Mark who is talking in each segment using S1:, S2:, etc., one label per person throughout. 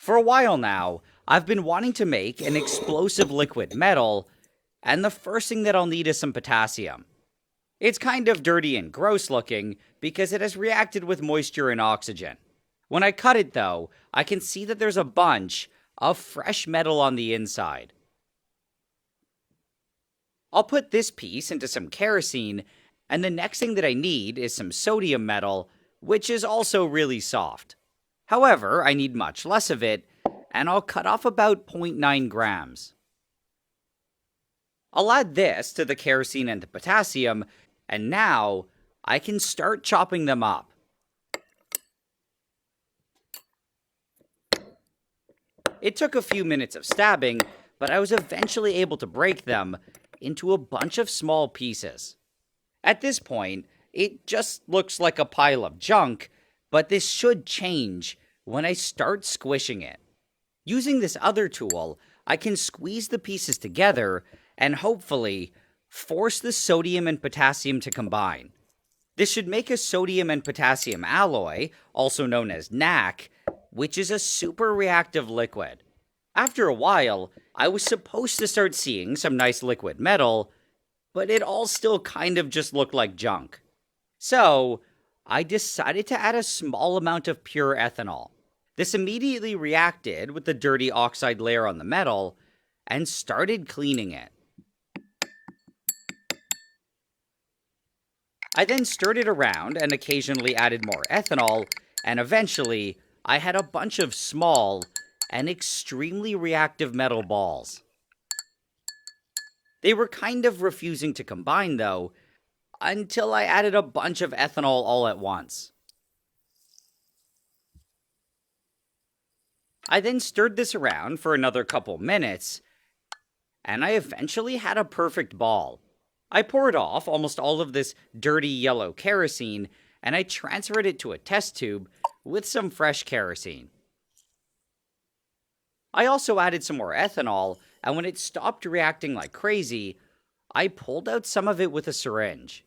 S1: For a while now, I've been wanting to make an explosive liquid metal, and the first thing that I'll need is some potassium. It's kind of dirty and gross looking because it has reacted with moisture and oxygen. When I cut it though, I can see that there's a bunch of fresh metal on the inside. I'll put this piece into some kerosene, and the next thing that I need is some sodium metal, which is also really soft. However, I need much less of it, and I'll cut off about 0.9 grams. I'll add this to the kerosene and the potassium, and now I can start chopping them up. It took a few minutes of stabbing, but I was eventually able to break them into a bunch of small pieces. At this point, it just looks like a pile of junk, but this should change when I start squishing it. Using this other tool, I can squeeze the pieces together and hopefully force the sodium and potassium to combine. This should make a sodium and potassium alloy, also known as NaC, which is a super reactive liquid. After a while, I was supposed to start seeing some nice liquid metal, but it all still kind of just looked like junk. So, I decided to add a small amount of pure ethanol. This immediately reacted with the dirty oxide layer on the metal and started cleaning it. I then stirred it around and occasionally added more ethanol, and eventually I had a bunch of small and extremely reactive metal balls. They were kind of refusing to combine though, until I added a bunch of ethanol all at once. I then stirred this around for another couple minutes, and I eventually had a perfect ball. I poured off almost all of this dirty yellow kerosene, and I transferred it to a test tube with some fresh kerosene. I also added some more ethanol, and when it stopped reacting like crazy, I pulled out some of it with a syringe.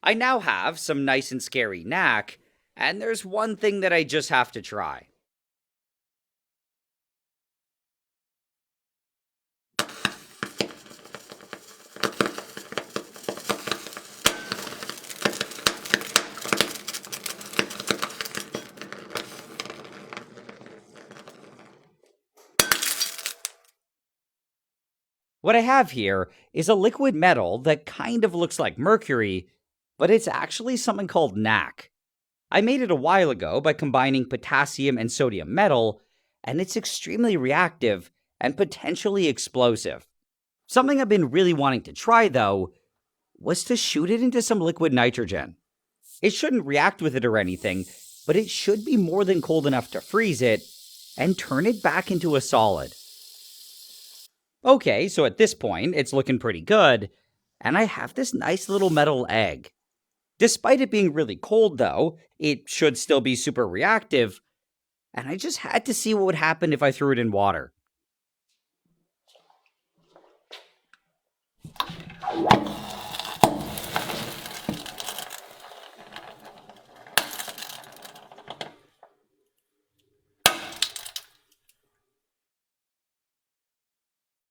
S1: I now have some nice and scary NaC, and there's one thing that I just have to try. What I have here is a liquid metal that kind of looks like mercury, but it's actually something called NaC. I made it a while ago by combining potassium and sodium metal, and it's extremely reactive and potentially explosive. Something I've been really wanting to try, though, was to shoot it into some liquid nitrogen. It shouldn't react with it or anything, but it should be more than cold enough to freeze it and turn it back into a solid. Okay, so at this point, it's looking pretty good, and I have this nice little metal egg. Despite it being really cold, though, it should still be super reactive, and I just had to see what would happen if I threw it in water.